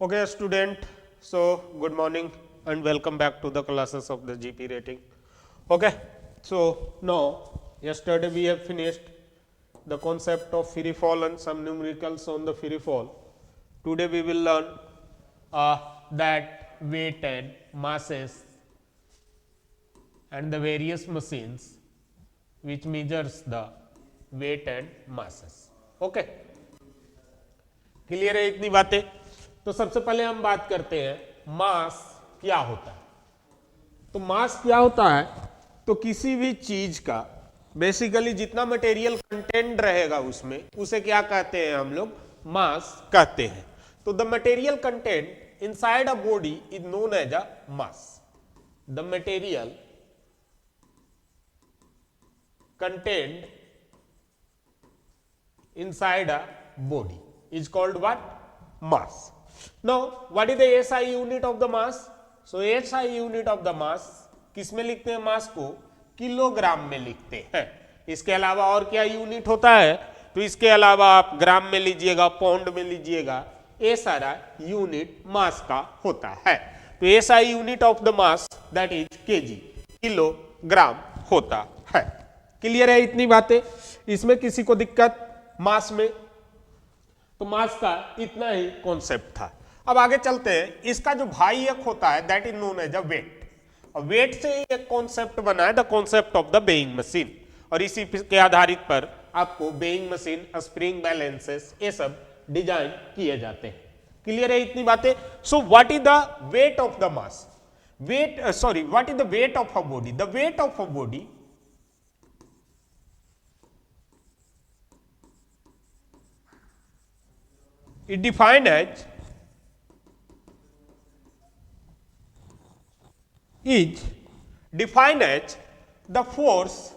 Okay, student. So, good morning and welcome back to the classes of the GP rating. Okay. So, now yesterday we have finished the concept of free fall and some numericals on the free fall. Today we will learn that weight and masses and the various machines which measures the weight and masses. Okay. Clear है इतनी बातें? तो सबसे पहले हम बात करते हैं मास क्या होता है। तो मास क्या होता है? तो किसी भी चीज का बेसिकली जितना मटेरियल कंटेंट रहेगा उसमें उसे क्या कहते हैं हम लोग? मास कहते हैं। तो the material content inside a body is known as a mass. The material content inside a body is called what? Mass. Now what is the SI unit of the mass? So SI unit of the mass किस में लिखते हैं? मास को kilogram में लिखते हैं। इसके अलावा और क्या यूनिट होता है? तो इसके अलावा आप ग्राम में लीजिएगा, पाउंड में लीजिएगा, ये सारा यूनिट मास का होता है। तो SI unit of the mass that is KG, kilogram होता है। क्लियर है इतनी बातें? इसमें किसी को दिक्कत मास में? तो मास का इतना ही कॉन्सेप्ट था। अब आगे चलते हैं। इसका जो भाई एक होता है that is known as a weight. और वेट से ही एक कॉन्सेप्ट बना है the concept of the weighing machine. और इसी के आधारित पर आपको वेइंग मशीन, स्प्रिंग बैलेंसेस ये सब डिजाइन किए जाते हैं। क्लियर है इतनी बातें? So what is the weight of the mass? What is the weight of a body? The weight of a body is defined as the force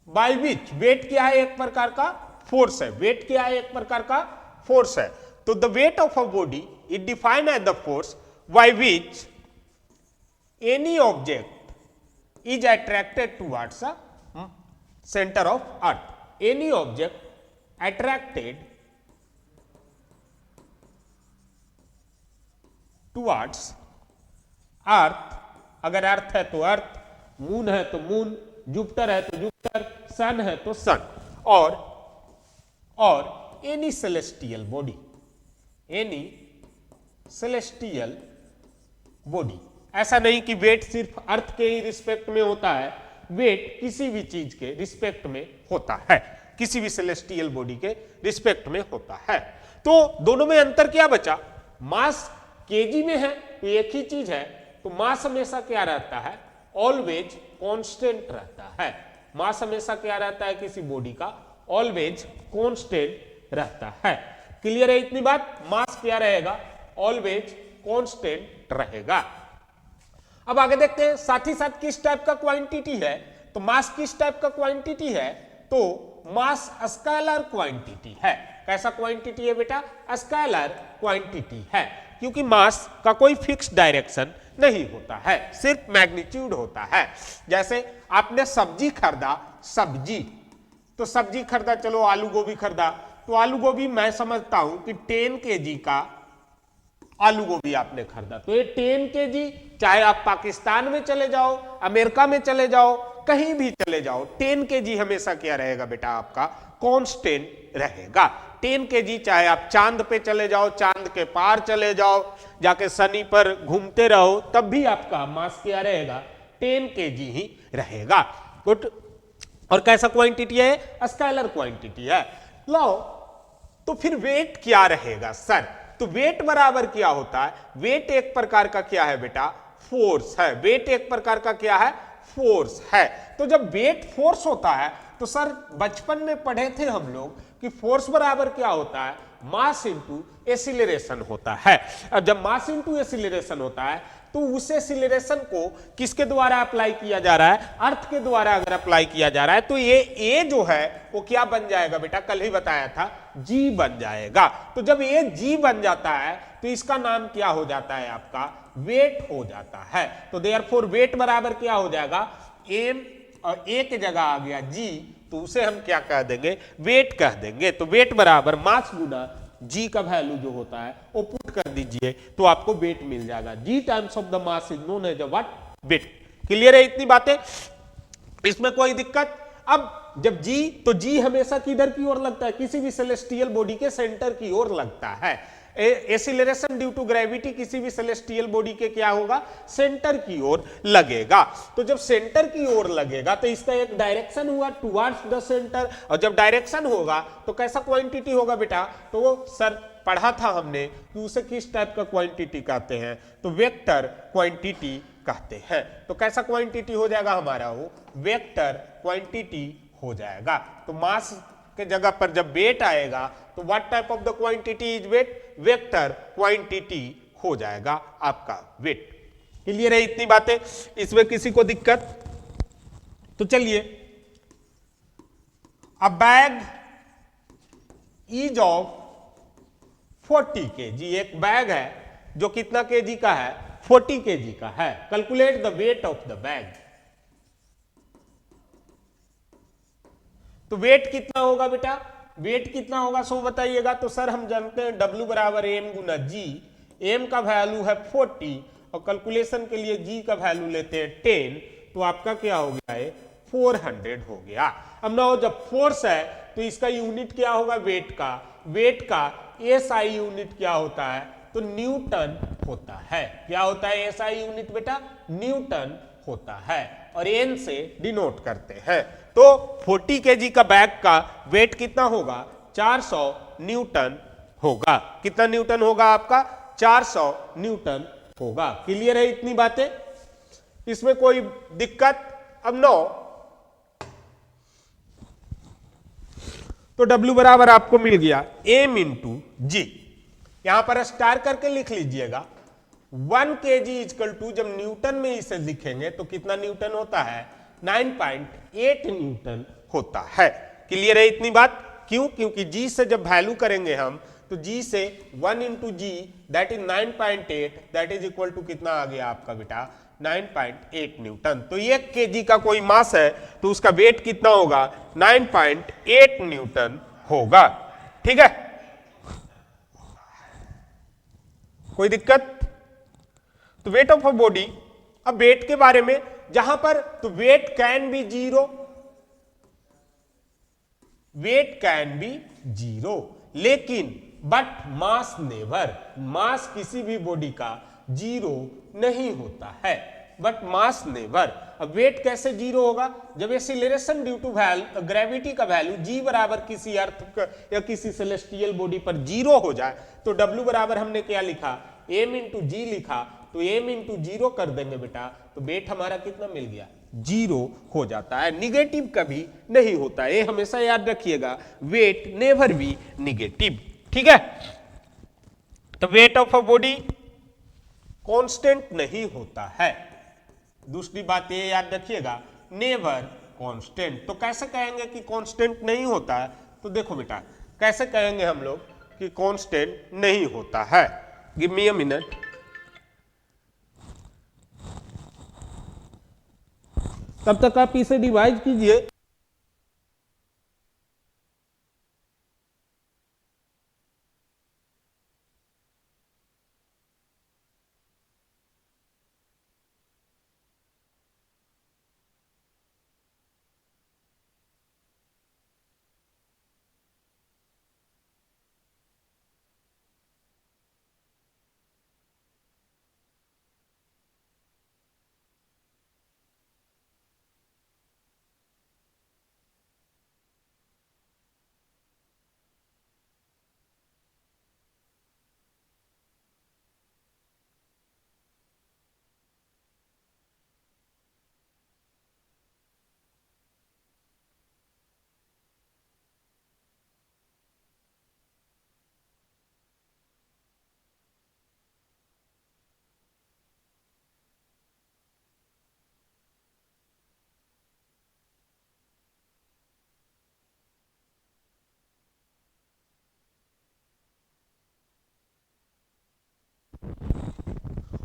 by which, weight क्या है? एक प्रकार का फोर्स है। वेट क्या है? एक प्रकार का फोर्स है। तो the weight of a body is defined as the force by which any object is attracted towards a centre of earth. Any object attracted towards earth, अगर अर्थ है तो अर्थ, मून है तो मून, जुपिटर है तो जुपिटर, सन है तो सन, और any celestial body, any celestial body. ऐसा नहीं कि वेट सिर्फ अर्थ के ही रिस्पेक्ट में होता है, वेट किसी भी चीज के रिस्पेक्ट में होता है, किसी भी सेलेस्टियल बॉडी के रिस्पेक्ट में होता है। तो दोनों में अंतर क्या बचा? मास केजी में है तो एक ही चीज है, तो मास हमेशा क्या रहता है? ऑलवेज कांस्टेंट रहता है। मास हमेशा क्या रहता है? किसी बॉडी का ऑलवेज कांस्टेंट रहता है। क्लियर है इतनी बात? मास क्या रहेगा? ऑलवेज कांस्टेंट रहेगा। अब आगे देखते हैं साथ ही साथ किस टाइप का क्वांटिटी है। तो मास किस टाइप का क्वांटिटी है? तो मास स्केलर क्वांटिटी है। कैसा क्वांटिटी है बेटा? स्केलर क्वांटिटी है, क्योंकि मास का कोई फिक्स डायरेक्शन नहीं होता है, सिर्फ मैग्नीट्यूड होता है। जैसे आपने सब्जी खरीदा, सब्जी तो सब्जी खरीदा, चलो आलू गोभी खरीदा, तो आलू गोभी मैं समझता हूं कि 10 केजी का आलू गोभी आपने खरीदा, तो ये 10 केजी, चाहे आप पाकिस्तान में चले जाओ, अमेरिका में चले जाओ, कहीं भी चले जाओ, 10 केजी हमेशा क्या रहेगा बेटा? आपका कांस्टेंट रहेगा। 10 केजी, चाहे आप चांद पे चले जाओ, चांद के पार चले जाओ, जाके शनि पर घूमते रहो, तब भी आपका मास क्या रहेगा? 10 केजी ही रहेगा। गुड। और कैसा क्वांटिटी है? स्केलर क्वांटिटी है। लो, तो फिर वेट क्या रहेगा सर? तो वेट बराबर क्या होता है? वेट एक प्रकार का क्या है बेटा? फोर्स है। वेट एक प्रकार का क्या है? फोर्स है। तो जब वेट फोर्स होता है तो सर बचपन में पढ़े थे हम लोग कि फोर्स बराबर क्या होता है? मास इंटू एक्सीलरेशन होता है। अब जब मास इंटू एक्सीलरेशन होता है तो उस एक्सीलरेशन को किसके द्वारा अप्लाई किया जा रहा है? अर्थ के द्वारा अगर अप्लाई किया जा रहा है तो ये ए जो है वो क्या बन जाएगा बेटा? कल ही बताया था, जी बन जाएगा। तो जब ये जी बन जाता है तो इसका नाम क्या हो जाता है? आपका वेट हो जाता है। तो देयरफॉर वेट बराबर क्या हो जाएगा? एम, और ए की जगह आ गया जी, तो उसे हम क्या कह देंगे? वेट कह देंगे। तो वेट बराबर मास गुना जी का वैल्यू जो होता है वो पुट कर दीजिए तो आपको वेट मिल जाएगा। G times of the mass is known as what, weight. Clear है इतनी बातें, इसमें कोई दिक्कत? अब जब जी, तो जी हमेशा किधर की ओर लगता है, किसी भी सेलेस्टियल बॉडी के सेंटर की ओर लगता है। एक्सीलरेशन ड्यू टू ग्रेविटी किसी भी सेलेस्टियल बॉडी के क्या होगा, सेंटर की ओर लगेगा। तो जब सेंटर की ओर लगेगा तो इसका एक डायरेक्शन हुआ टुवर्ड्स द सेंटर, और जब डायरेक्शन होगा तो कैसा क्वांटिटी होगा बेटा, तो वो सर पढ़ा था हमने कि उसे किस टाइप का क्वांटिटी कहते हैं, तो वेक्टर क्वांटिटी कहते हैं। तो कैसा क्वांटिटी हो जाएगा हमारा, वो वेक्टर क्वांटिटी हो जाएगा। तो मास के जगह पर जब वेट आएगा तो what type of the quantity is weight, vector quantity हो जाएगा आपका वेट। क्लियर है इतनी बातें, इसमें किसी को दिक्कत? तो चलिए, अ बैग इज ऑफ 40 kg, एक बैग है जो कितना केजी का है, 40 kg का है। Calculate the weight of the bag. तो वेट कितना होगा बेटा, वेट कितना होगा सो बताइएगा। तो सर हम जानते हैं W बराबर M गुना G, M का वैल्यू है 40 और कैलकुलेशन के लिए G का वैल्यू लेते हैं 10, तो आपका क्या हो गया है, 400 हो गया। अब ना जब फोर्स है तो इसका यूनिट क्या होगा, वेट का, वेट का SI यूनिट क्या होता है, तो न्यूटन होता है। क्या होता है SI यूनिट बेटा, न्यूटन होता है, और N से डिनोट करते हैं। तो 40 kg का बैग का वेट कितना होगा, 400 न्यूटन होगा। कितना न्यूटन होगा आपका, 400 न्यूटन होगा। क्लियर है इतनी बातें, इसमें कोई दिक्कत? अब नो, तो W बराबर आपको मिल गया M इंटू जी, यहां पर स्टार करके लिख लीजिएगा। 1 kg इजकल टू, जब न्यूटन में इसे लिखेंगे तो कितना न्यूटन होता है, 9.8 न्यूटन होता है। क्लियर है इतनी बात? क्यों? क्योंकि जी से जब वैल्यू करेंगे हम, तो जी से 1 into g that is 9.8, that is equal to कितना आ गया आपका बेटा, 9.8 न्यूटन। तो 1 kg का कोई मास है तो उसका वेट कितना होगा, 9.8 न्यूटन होगा। ठीक है, कोई दिक्कत? तो वेट ऑफ अ बॉडी, अब वेट के बारे में जहां पर, तो weight can be zero, weight can be zero, लेकिन बट मास नेवर, मास किसी भी बॉडी का जीरो नहीं होता है, बट मास नेवर। अब वेट कैसे जीरो होगा, जब एक्सीलरेशन ड्यू टू ग्रेविटी का वैल्यू जी बराबर किसी अर्थ या किसी सेलेस्टियल बॉडी पर जीरो हो जाए, तो W बराबर हमने क्या लिखा, M इंटू जी लिखा, तो M इंटू जीरो कर देंगे बेटा, तो वेट हमारा कितना मिल गया, जीरो हो जाता है। निगेटिव कभी नहीं होता है, ये हमेशा याद रखिएगा, वेट नेवर बी निगेटिव। ठीक है, तो weight of a body constant नहीं होता है। दूसरी बात ये याद रखिएगा, नेवर कांस्टेंट। तो कैसे कहेंगे कि कांस्टेंट नहीं होता है, तो देखो बेटा कैसे कहेंगे हम लोग कि कांस्टेंट नहीं होता है। Give me a minute. तब तक आप इसे डिवाइड कीजिए।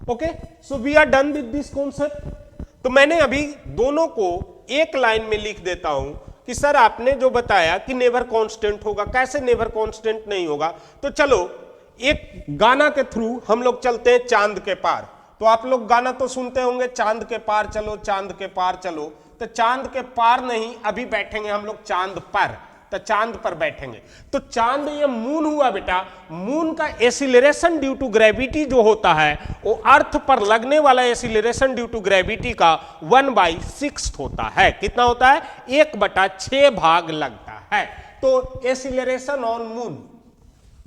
Okay, so we are done with this concept. तो मैंने अभी दोनों को एक लाइन में लिख देता हूं कि सर आपने जो बताया कि नेवर कांस्टेंट होगा, कैसे नेवर कांस्टेंट नहीं होगा? तो चलो एक गाना के थ्रू हम लोग चलते हैं चांद के पार। तो आप लोग गाना तो सुनते होंगे, चांद के पार चलो, चांद के पार चलो। तो चांद के पार नहीं, अभी बैठेंगे हम लोग चांद पर, तो चांद पर बैठेंगे। तो चांद ये मून हुआ बेटा, मून का एसिलरेशन ड्यू टू ग्रेविटी जो होता है वो अर्थ पर लगने वाला एसिलरेशन ड्यू टू ग्रेविटी का 1/6 होता है। कितना होता है? 1/6 भाग लगता है। तो एसिलरेशन ऑन मून,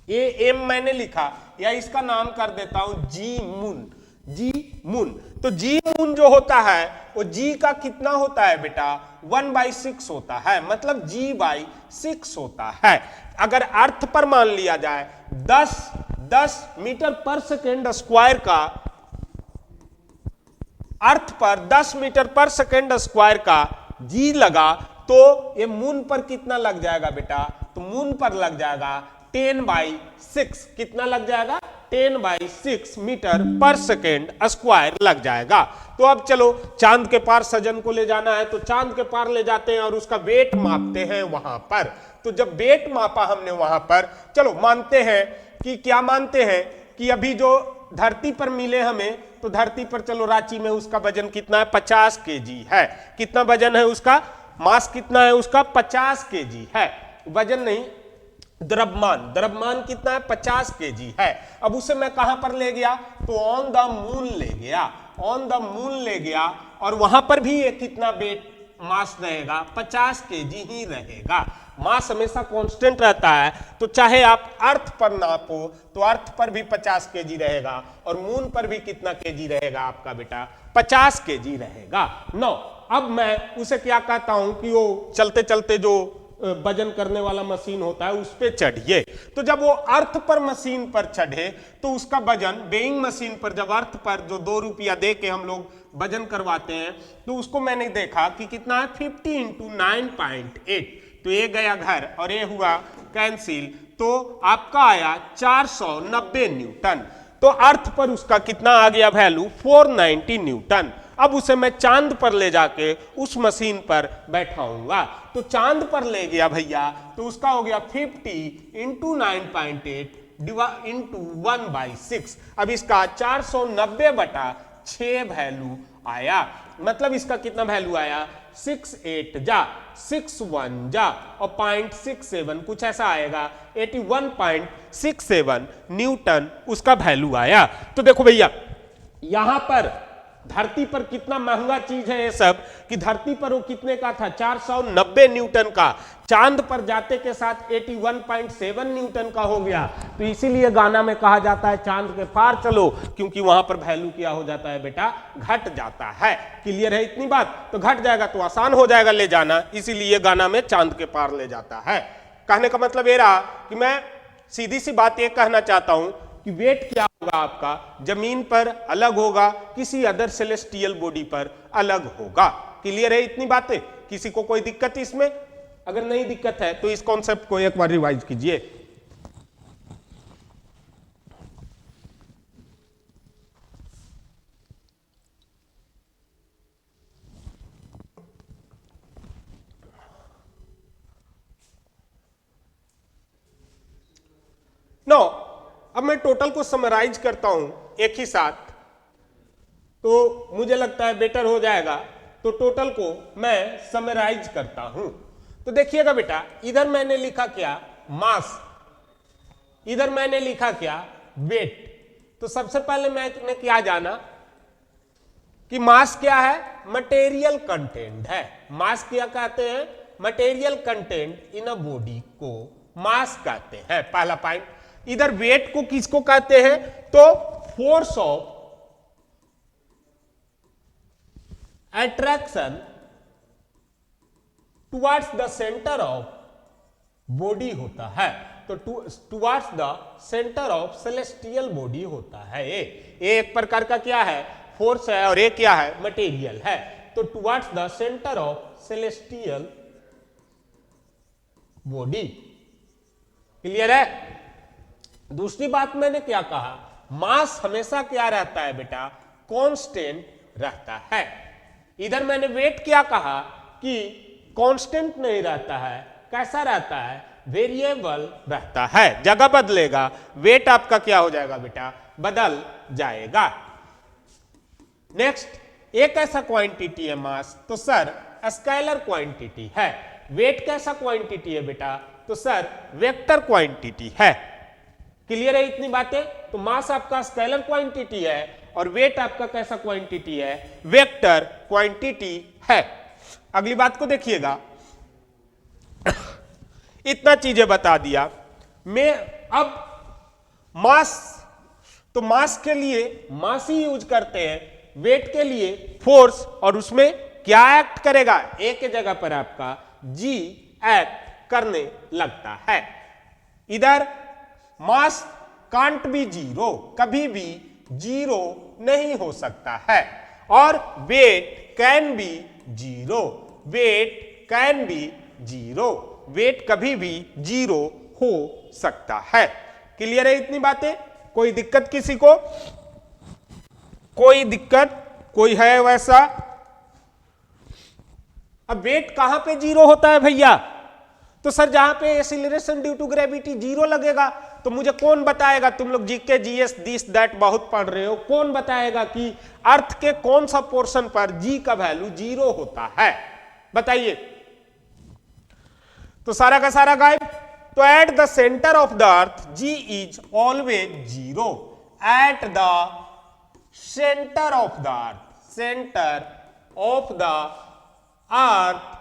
ये एम मैंने लिखा, या इसका नाम कर देता हूं जी मून, जी मून। तो जी मून जो होता है वो जी का कितना होता है बेटा? 1/6 होता है, मतलब g/6 होता है। अगर अर्थ पर मान लिया जाए 10 मीटर पर सेकेंड स्क्वायर का, अर्थ पर 10 मीटर पर सेकेंड स्क्वायर का जी लगा, तो ये मून पर कितना लग जाएगा बेटा? तो मून पर लग जाएगा 10/6। कितना लग जाएगा? 10/6 मीटर पर सेकेंड स्क्वायर लग जाएगा। तो अब चलो चांद के पार सजन को ले जाना है, तो चांद के पार ले जाते हैं और उसका वेट मापते हैं वहां पर। तो जब वेट मापा हमने वहां पर, चलो मानते हैं कि क्या मानते हैं कि अभी जो धरती पर मिले हमें, तो धरती पर चलो रांची में उसका वजन कितना है? 50 केजी है। कितना वजन है उसका? मास कितना है उसका? 50 केजी है। वजन नहीं, द्रव्यमान कितना है? 50 केजी है। अब उसे मैं कहां पर ले गया? तो ऑन द मून ले गया, ऑन द मून ले गया, और वहां पर भी ये कितना वेट मास रहेगा? 50 केजी ही रहेगा। मास हमेशा कांस्टेंट रहता है, तो चाहे आप अर्थ पर नापो तो अर्थ पर भी 50 केजी रहेगा, और मून पर भी कितना केजी रहेगा आपका बेटा? 50 केजी रहेगा। नो, अब मैं उसे क्या कहता हूं कि वो चलते चलते जो वजन करने वाला मशीन होता है उस पे चढ़िए। तो जब वो अर्थ पर मशीन पर चढ़े तो उसका वजन वेइंग मशीन पर, जब अर्थ पर जो 2 रुपया दे के हम लोग वजन करवाते हैं, तो उसको मैंने देखा कि कितना है? 50 × 9.8। तो ये गया घर और ये हुआ कैंसिल, तो आपका आया 490 न्यूटन। तो अर्थ पर उसका कितना आ गया वैल्यू? 490 न्यूटन। अब उसे मैं चांद पर ले जाके उस मशीन पर बैठाऊंगा। तो चांद पर ले गया भैया, तो उसका हो गया 50 × 9.8 × 1/6। अब इसका 490/6 वैल्यू आया। मतलब इसका कितना वैल्यू आया? 68 जा 61 जा और 0.67 कुछ ऐसा आएगा, 81.67 न्यूटन उसका वैल्यू आया। तो देखो भैया, यहां पर धरती पर कितना महंगा चीज है ये सब, कि धरती पर वो कितने का था? 490 न्यूटन का। चांद पर जाते के साथ 81.7 न्यूटन का हो गया। तो इसीलिए गाना में कहा जाता है चांद के पार चलो, क्योंकि वहां पर वैल्यू क्या हो जाता है बेटा? घट जाता है। क्लियर है इतनी बात? तो घट जाएगा तो आसान हो जाएगा ले जाना, इसीलिए गाना में चांद के पार ले जाता है। कहने का मतलब ये रहा कि मैं सीधी सी बात ये कहना चाहता हूं कि वेट क्या होगा आपका? जमीन पर अलग होगा, किसी अदर सेलेस्टियल बॉडी पर अलग होगा। क्लियर है इतनी बातें? किसी को कोई दिक्कत इसमें? अगर नहीं दिक्कत है तो इस कॉन्सेप्ट को एक बार रिवाइज कीजिए। नो, अब मैं टोटल को समराइज करता हूं एक ही साथ, तो मुझे लगता है बेटर हो जाएगा। तो टोटल को मैं समराइज करता हूं। तो देखिएगा बेटा, इधर मैंने लिखा क्या? मास। इधर मैंने लिखा क्या? वेट। तो सबसे पहले मैंने क्या जाना कि मास क्या है? मटेरियल कंटेंट है। मास क्या कहते हैं? Material content in a body को मास कहते हैं, पहला पॉइंट। इधर वेट को किसको कहते हैं? तो force of attraction towards the centre of body होता है। तो towards the centre of celestial body होता है। ये एक प्रकार का क्या है? फोर्स है, और ये क्या है? मटेरियल है। तो towards the centre of celestial body. Clear है? दूसरी बात मैंने क्या कहा? मास हमेशा क्या रहता है बेटा? कांस्टेंट रहता है। इधर मैंने वेट क्या कहा कि कांस्टेंट नहीं रहता है, कैसा रहता है, वेरिएबल रहता है, जगह बदलेगा, वेट आपका क्या हो जाएगा बेटा, बदल जाएगा। नेक्स्ट, एक ऐसा क्वांटिटी है मास, तो सर स्केलर क्वांटिटी है। वेट कैसा क्वांटिटी है बेटा, तो सर वेक्टर क्वांटिटी है। क्लियर है इतनी बातें? तो मास आपका स्केलर क्वांटिटी है और वेट आपका कैसा क्वांटिटी है, वेक्टर क्वांटिटी है। अगली बात को देखिएगा, इतना चीजें बता दिया मैं। अब मास, तो मास के लिए मास ही यूज करते हैं, वेट के लिए फोर्स, और उसमें क्या एक्ट करेगा, ए के जगह पर आपका जी एक्ट करने लगता है। इधर मास कांट बी जीरो, कभी भी जीरो नहीं हो सकता है, और weight can be zero, weight can be zero, weight कभी भी जीरो हो सकता है। क्लियर है इतनी बातें? कोई दिक्कत किसी को? कोई दिक्कत कोई है वैसा? अब वेट कहां पे जीरो होता है भैया? तो सर जहां पे acceleration due to gravity zero लगेगा, तो मुझे कौन बताएगा, तुम लोग जीके जीएस दिस दैट बहुत पढ़ रहे हो, कौन बताएगा कि अर्थ के कौन सा पोर्शन पर जी का वैल्यू जीरो होता है, बताइए। तो सारा का सारा गायब। तो at the centre of the earth g is always zero, at the centre of the earth, centre of the earth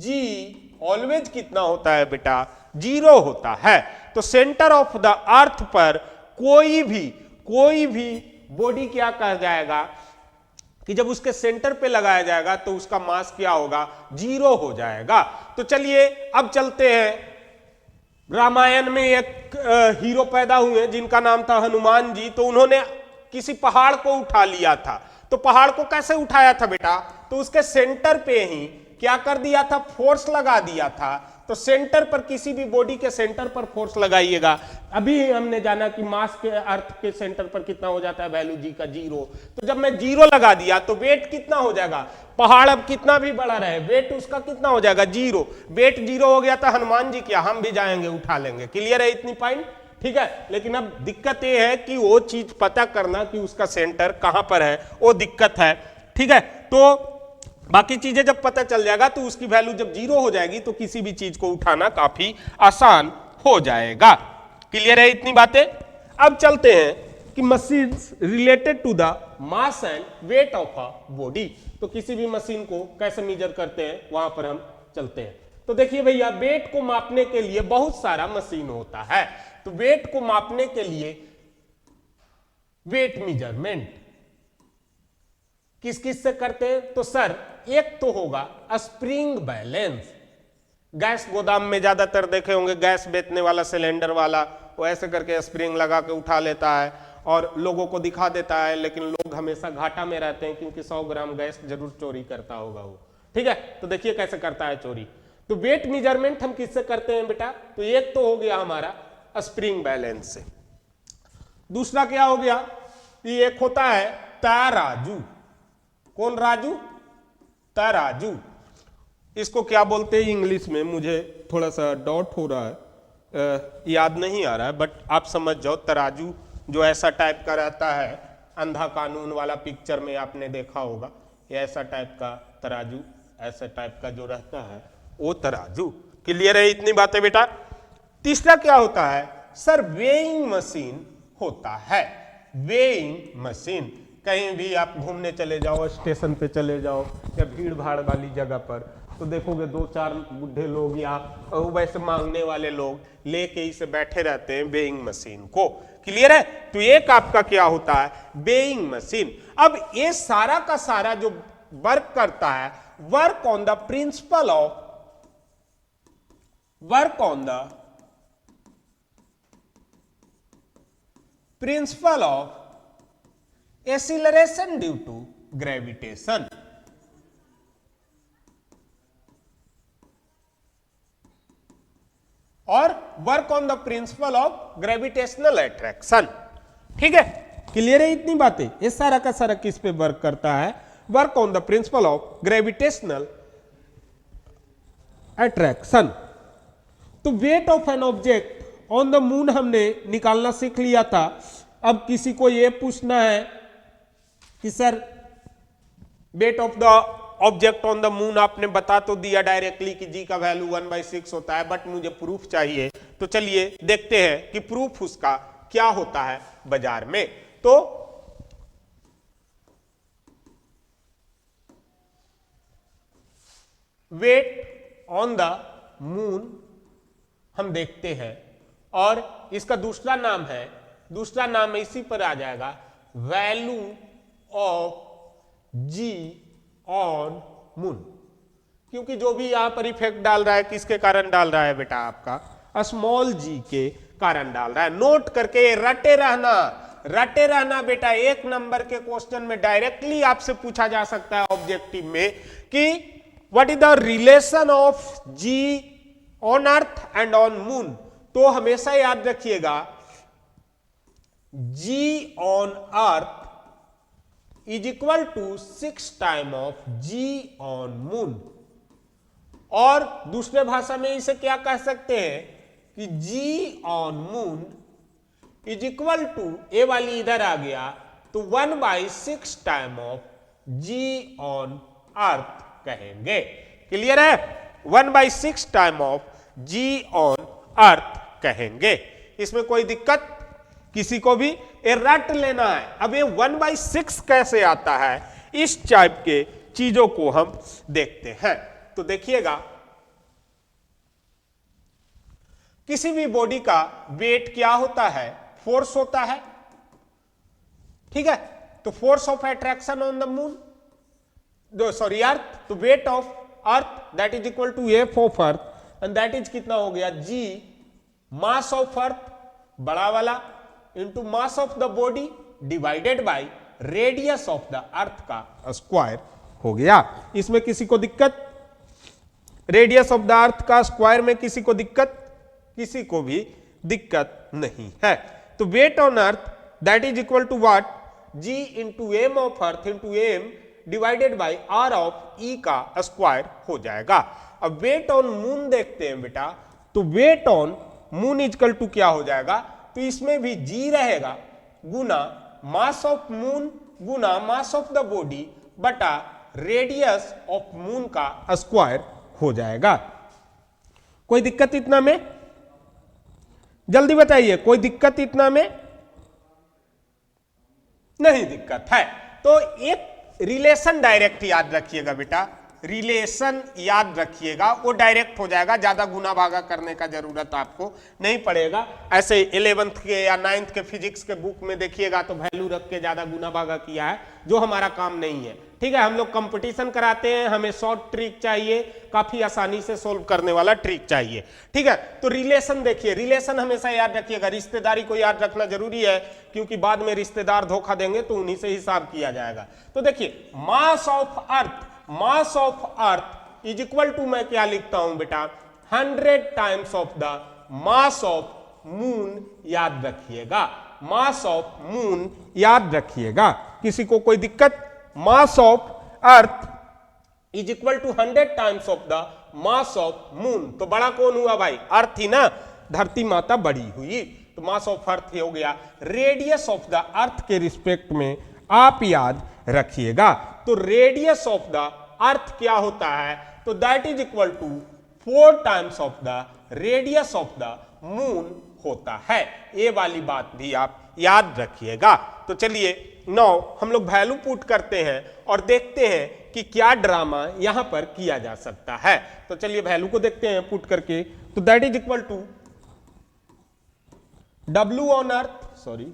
g always कितना होता है बेटा, जीरो होता है। तो सेंटर ऑफ द अर्थ पर कोई भी बॉडी क्या कहा जाएगा कि जब उसके सेंटर पे लगाया जाएगा तो उसका मास क्या होगा, जीरो हो जाएगा। तो चलिए अब चलते हैं, रामायण में एक हीरो पैदा हुए जिनका नाम था हनुमान जी। तो उन्होंने किसी पहाड़ को उठा लिया था। तो पहाड़ को कैसे उठाया था बेटा, तो उसके सेंटर पे ही क्या कर दिया था, फोर्स लगा दिया था। तो सेंटर पर, किसी भी बॉडी के सेंटर पर फोर्स लगाइएगा। अभी हमने जाना कि मास के अर्थ के सेंटर पर कितना हो जाता है वैल्यू जी का, जीरो। तो जब मैं जीरो लगा दिया तो वेट कितना हो जाएगा, पहाड़ अब कितना भी बड़ा रहे वेट उसका कितना हो जाएगा, जीरो। वेट जीरो हो गया था, हनुमान जी क्या, हम भी जाएंगे उठा लेंगे। क्लियर है इतनी पॉइंट? ठीक है। लेकिन अब दिक्कत यह है कि वो चीज पता करना कि उसका सेंटर कहां पर है, वो दिक्कत है। ठीक है। तो बाकी चीजें जब पता चल जाएगा तो उसकी वैल्यू जब जीरो हो जाएगी तो किसी भी चीज को उठाना काफी आसान हो जाएगा। क्लियर है इतनी बातें? अब चलते हैं कि machines related to the mass and weight of a body. तो किसी भी मशीन को कैसे मेजर करते हैं वहां पर हम चलते हैं। तो देखिए भैया, वेट को मापने के लिए बहुत सारा मशीन होता है। तो वेट को मापने के लिए वेट मेजरमेंट किस किस से करते हैं, तो सर एक तो होगा स्प्रिंग बैलेंस। गैस गोदाम में ज्यादातर देखे होंगे, गैस बेचने वाला सिलेंडर वाला वो ऐसे करके स्प्रिंग लगा के उठा लेता है और लोगों को दिखा देता है, लेकिन लोग हमेशा घाटा में रहते हैं क्योंकि 100 ग्राम गैस जरूर चोरी करता होगा वो। ठीक है। तो देखिए कैसे करता है चोरी। तो वेट मेजरमेंट हम किससे करते हैं बेटा, तो एक तो हो गया हमारा स्प्रिंग बैलेंस से। दूसरा क्या हो गया, ये एक होता है तराजू। कौन राजू, तराजू। इसको क्या बोलते हैं इंग्लिश में, मुझे थोड़ा सा डाउट हो रहा है, याद नहीं आ रहा है, बट आप समझ जाओ। तराजू जो ऐसा टाइप का रहता है, अंधा कानून वाला पिक्चर में आपने देखा होगा, ये ऐसा टाइप का तराजू, ऐसा टाइप का जो रहता है वो तराजू। क्लियर है इतनी बातें बेटा? तीसरा क्या होता है, सर वेइंग मशीन होता है। वेइंग मशीन, कहीं भी आप घूमने चले जाओ, स्टेशन पे चले जाओ या भीड़ भाड़ वाली जगह पर, तो देखोगे 2-4 बुढ़े लोग या वैसे मांगने वाले लोग लेके इसे बैठे रहते हैं वेइंग मशीन को। क्लियर है? तो एक आपका क्या होता है, वेइंग मशीन। अब ये सारा का सारा जो वर्क करता है, work on the principle of acceleration due to gravitation. और work on the principle of gravitational attraction. ठीक है। क्लियर है इतनी बातें? ये सारा का सारा किस पे वर्क करता है, work on the principle of gravitational attraction. तो weight of an object on the moon हमने निकालना सीख लिया था। अब किसी को यह पूछना है कि sir wait of the object on the moon आपने बता तो दिया डायरेक्टली कि जी का वैल्यू 1/6 होता है, बट मुझे प्रूफ चाहिए। तो चलिए देखते हैं कि प्रूफ उसका क्या होता है बाजार में। तो वेट ऑन द मून हम देखते हैं और इसका दूसरा नाम इसी पर आ जाएगा, value of g on moon. क्योंकि जो भी यहां पर इफेक्ट डाल रहा है किसके कारण डाल रहा है बेटा, आपका स्मॉल जी के कारण डाल रहा है। नोट करके रटे रहना बेटा। एक नंबर के क्वेश्चन में डायरेक्टली आपसे पूछा जा सकता है ऑब्जेक्टिव में कि what is the relation of g on earth and on moon. तो हमेशा याद रखिएगा g on earth is equal to 6 time of g on moon. और दूसरे भाषा में इसे क्या कह सकते हैं कि g on moon is equal to, A वाली इधर आ गया तो 1/6 time of g on earth कहेंगे। क्लियर है? 1/6 time of g on earth कहेंगे। इसमें कोई दिक्कत किसी को भी? ये रट लेना है। अब ये 1/6 कैसे आता है, इस टाइप के चीजों को हम देखते हैं। तो देखिएगा किसी भी बॉडी का वेट क्या होता है, फोर्स होता है। ठीक है, तो force of attraction on the moon, sorry earth, तो weight of earth that is equal to f of earth and that is कितना हो गया, जी मास ऑफ अर्थ बड़ा वाला into mass of the body divided by radius of the earth का square हो गया। इसमें किसी को दिक्कत? रेडियस ऑफ द अर्थ का स्क्वायर में किसी को दिक्कत? किसी को भी दिक्कत नहीं है। तो weight on earth that is equal to what, g into m of earth into m divided by r of e का स्क्वायर हो जाएगा। अब वेट ऑन मून देखते हैं बेटा। तो weight on moon equal to क्या हो जाएगा, तो इसमें भी जी रहेगा गुना मास ऑफ मून गुना मास ऑफ द बॉडी बटा रेडियस ऑफ मून का स्क्वायर हो जाएगा। कोई दिक्कत इतना में? जल्दी बताइए, कोई दिक्कत इतना में? नहीं दिक्कत है। तो एक रिलेशन डायरेक्ट याद रखिएगा बेटा, रिलेशन याद रखिएगा, वो डायरेक्ट हो जाएगा, ज्यादा गुना भागा करने का जरूरत आपको नहीं पड़ेगा। ऐसे 11th के या 9th के फिजिक्स के बुक में देखिएगा तो वैल्यू रख के ज्यादा गुना भागा किया है, जो हमारा काम नहीं है। ठीक है, हम लोग कंपटीशन कराते हैं, हमें शॉर्ट ट्रिक चाहिए, काफी आसानी से सोल्व करने वाला ट्रिक चाहिए। ठीक है, तो रिलेशन देखिए, रिलेशन हमेशा याद रखिएगा। रिश्तेदारी को याद रखना जरूरी है, क्योंकि बाद में रिश्तेदार धोखा देंगे तो उन्हीं से हिसाब किया जाएगा। तो देखिए mass of earth is equal to, मैं क्या लिखता हूं बेटा, 100 times of the mass of moon. याद रखिएगा, मास ऑफ मून याद रखिएगा। किसी को कोई दिक्कत? Mass of earth is equal to 100 times of the mass of moon. तो बड़ा कौन हुआ भाई? अर्थ ही ना, धरती माता बड़ी हुई, तो मास ऑफ अर्थ हो गया। रेडियस ऑफ द अर्थ के रिस्पेक्ट में आप याद रखिएगा। तो रेडियस ऑफ द अर्थ क्या होता है, तो that is equal to 4 times of the radius of the moon होता है। ये वाली बात भी आप याद रखिएगा। तो चलिए नाउ हम लोग वैल्यू पुट करते हैं और देखते हैं कि क्या ड्रामा यहां पर किया जा सकता है। तो चलिए वैल्यू को देखते हैं पुट करके। तो that is equal to W on earth, sorry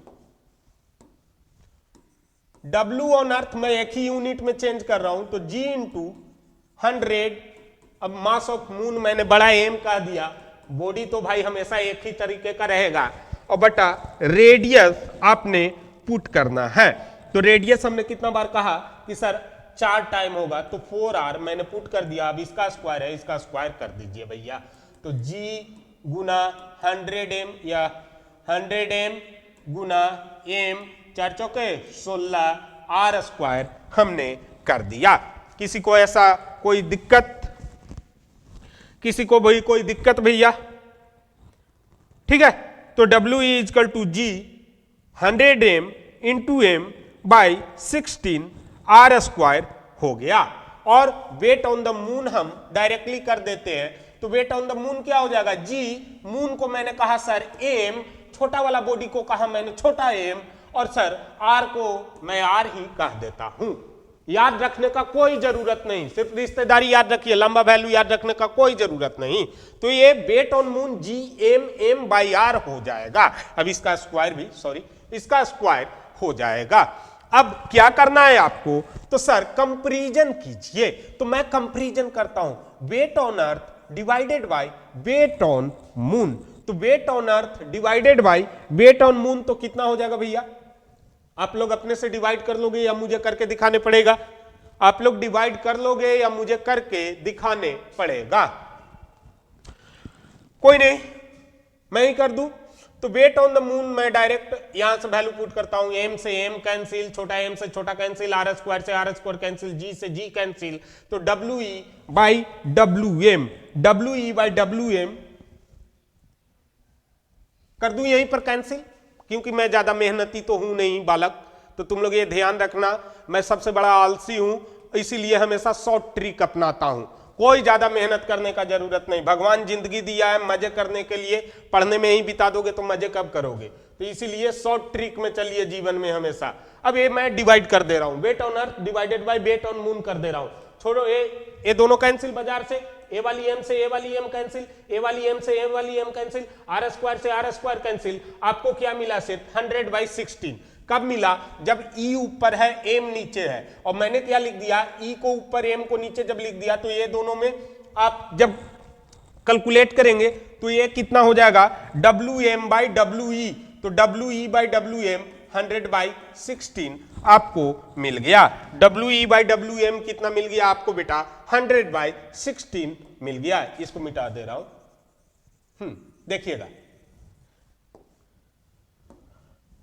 W on earth मैं एक ही यूनिट में चेंज कर रहा हूं, तो G इंटू 100। अब मास ऑफ मून मैंने बड़ा एम का दिया, बॉडी तो भाई हमेशा एक ही तरीके का रहेगा, और बटा रेडियस आपने पुट करना है। तो रेडियस हमने कितना बार कहा कि सर 4 टाइम होगा, तो 4R मैंने पुट कर दिया। अब इसका स्क्वायर है, इसका स्क्वायर कर दीजिए भैया। तो G गुना 100M या 100M गुना M, 4 चौके 16, R स्क्वायर हमने कर दिया। किसी को ऐसा कोई दिक्कत? किसी को भाई कोई दिक्कत भैया? ठीक है, तो W is equal to G 100m into m by 16 R square हो गया। और वेट ऑन द मून हम डायरेक्टली कर देते हैं, तो वेट ऑन द मून क्या हो जाएगा? G, मून को मैंने कहा सर m, छोटा वाला बॉडी को कहा मैंने छोटा m, और सर R को मैं R ही कह देता हूं। याद रखने का कोई जरूरत नहीं, सिर्फ रिश्तेदारी याद रखिए, लंबा वैल्यू याद रखने का कोई जरूरत नहीं। तो ये weight on moon G m by R हो जाएगा। अब इसका स्क्वायर भी, सॉरी, इसका स्क्वायर हो जाएगा। अब क्या करना है आपको? तो सर कंपैरिजन कीजिए, तो मैं कंपैरिजन करता हूं, weight on earth divided by weight on moon. तो weight on earth divided by weight on moon तो कितना हो जाएगा भैया? आप लोग अपने से डिवाइड कर लोगे या मुझे करके दिखाने पड़ेगा? आप लोग डिवाइड कर लोगे या मुझे करके दिखाने पड़ेगा? कोई नहीं, मैं ही कर दूं। तो वेट ऑन द मून मैं डायरेक्ट यहां से वैल्यू पुट करता हूं, m से m कैंसिल, छोटा m से छोटा कैंसिल, r स्क्वायर से r स्क्वायर कैंसिल, g से g कैंसिल, तो we by wm, we by wm कर दूं यहीं पर कैंसिल, क्योंकि मैं ज्यादा मेहनती तो हूं नहीं बालक, तो तुम लोग ये ध्यान रखना, मैं सबसे बड़ा आलसी हूं, इसीलिए हमेशा शॉर्ट ट्रिक अपनाता हूं। कोई ज्यादा मेहनत करने का जरूरत नहीं, भगवान जिंदगी दिया है मजे करने के लिए, पढ़ने में ही बिता दोगे तो मजे कब करोगे? तो इसीलिए शॉर्ट ट्रिक में चलिए जीवन में हमेशा। अब ये मैं डिवाइड कर दे रहा हूं, weight on earth divided by weight on moon कर दे रहा हूं। छोड़ो ये दोनों कैंसिल बाजार से, ए वाली m से ए वाली m कैंसिल, ए वाली m से ए वाली m कैंसिल, r स्क्वायर से r स्क्वायर कैंसिल। आपको क्या मिला? सिर्फ 100/16। कब मिला? जब e ऊपर है m नीचे है, और मैंने क्या लिख दिया? e को ऊपर m को नीचे जब लिख दिया, तो ये दोनों में आप जब कैलकुलेट करेंगे तो ये कितना हो जाएगा? wm/we, तो we/wm 100/16 आपको मिल गया। we/wm कितना मिल गया आपको बेटा? 100/16 मिल गया। इसको मिटा दे रहा हूं, देखिएगा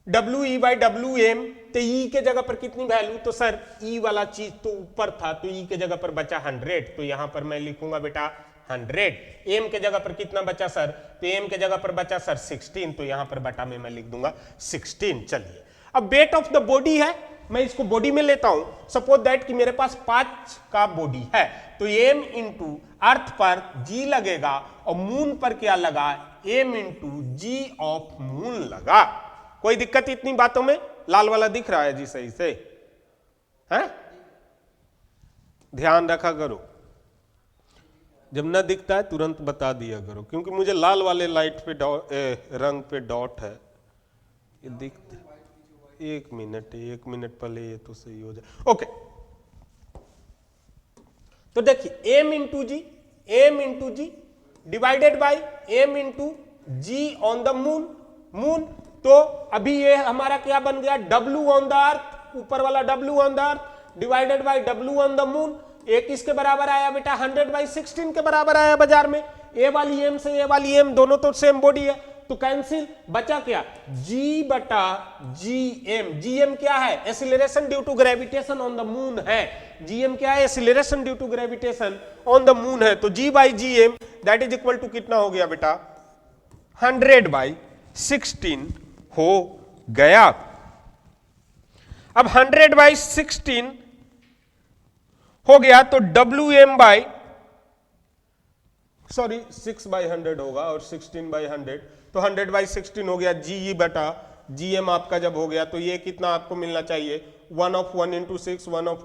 we/wm, तो e के जगह पर कितनी वैल्यू? तो सर e वाला चीज तो ऊपर था, तो e के जगह पर बचा 100, तो यहां पर मैं लिखूंगा बेटा 100। m के जगह पर कितना बचा सर? तो m के जगह पर बचा सर 16, तो यहां पर बटा में मैं लिख दूंगा 16। चलिए, अब वेट ऑफ द बॉडी है, मैं इसको बॉडी में लेता हूं। सपोज दैट कि मेरे पास 5 का बॉडी है, तो m इंटू अर्थ पर g लगेगा, और मून पर क्या लगा? m into g of moon लगा। कोई दिक्कत इतनी बातों में? लाल वाला दिख रहा है जी सही से? है? ध्यान रखा करो, जब ना दिखता है तुरंत बता दिया करो, क्योंकि मुझे लाल वाले लाइट पे रंग पे डॉट है, ये दिखता। एक मिनट पहले ये तो सही हो जाए। ओके, तो देखिए m into g divided by m into g on the moon. तो अभी ये हमारा क्या बन गया? W ऑन द अर्थ, ऊपर वाला W on the earth divided by W on the moon. एक किसके बराबर आया बेटा? 100/16 के बराबर आया बाजार में। ए वाली m से ए वाली m दोनों तो सेम बॉडी है, तो कैंसिल, बचा क्या? G/gm। gm क्या है? Acceleration due to gravitation on the moon है। gm क्या है? Acceleration due to gravitation on the moon है। तो G/gm that is equal to कितना हो गया बेटा? 100/16 हो गया। अब 100/16 हो गया, तो wm बाई 6/100 होगा, और 16/100, तो 100/16 हो गया। G बटा gm आपका जब हो गया, तो ये कितना आपको मिलना चाहिए? 1 of 1 into 6, 1 of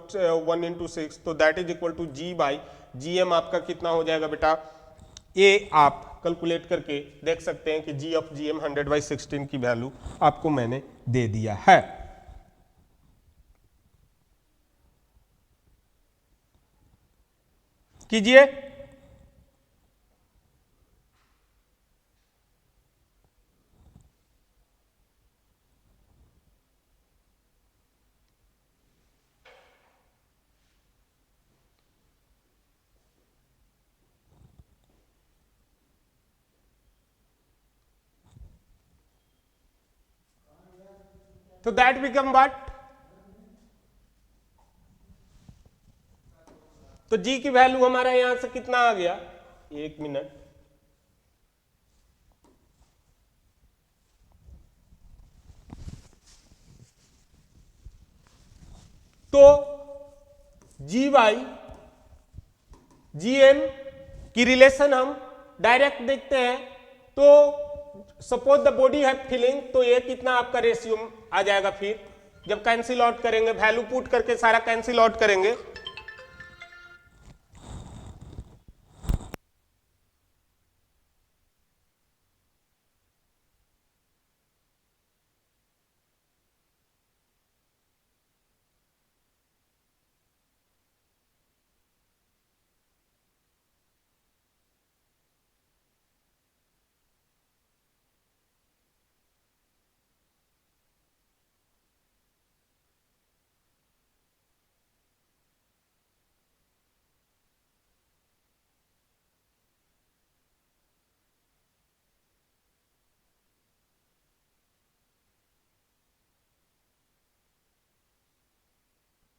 1 into 6, तो that is equal to G/gm आपका कितना हो जाएगा बेटा? ये आप कैलकुलेट करके देख सकते हैं कि G of gm 100/16 की वैल्यू आपको मैंने दे दिया है। कीजिए। तो दैट बिकम व्हाट? तो G की वैल्यू हमारा यहां से कितना आ गया? एक मिनट। तो जी वाई जी एम की रिलेशन हम डायरेक्ट देखते हैं। तो सपोज द बॉडी है फिलिंग, तो ये कितना आपका रेशियो आ जाएगा फिर जब कैंसिल आउट करेंगे, वैल्यू पुट करके सारा कैंसिल आउट करेंगे।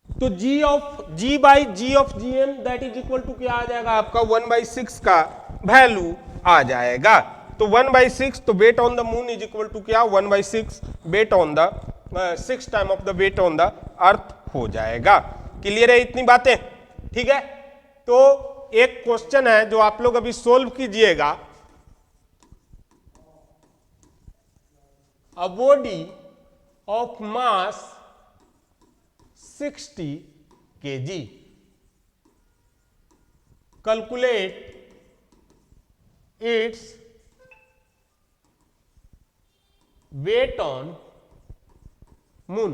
तो g by g of g m that is equal to क्या आ जाएगा आपका 1/6 का वैल्यू आ जाएगा। तो 1/6, तो weight on the moon is equal to क्या 1/6 weight on the 6 time of the weight on the earth हो जाएगा। क्लियर है इतनी बातें? ठीक है। तो एक क्वेश्चन है जो आप लोग अभी सोल्व कीजिएगा। A body of mass 60 kg, calculate its weight on moon।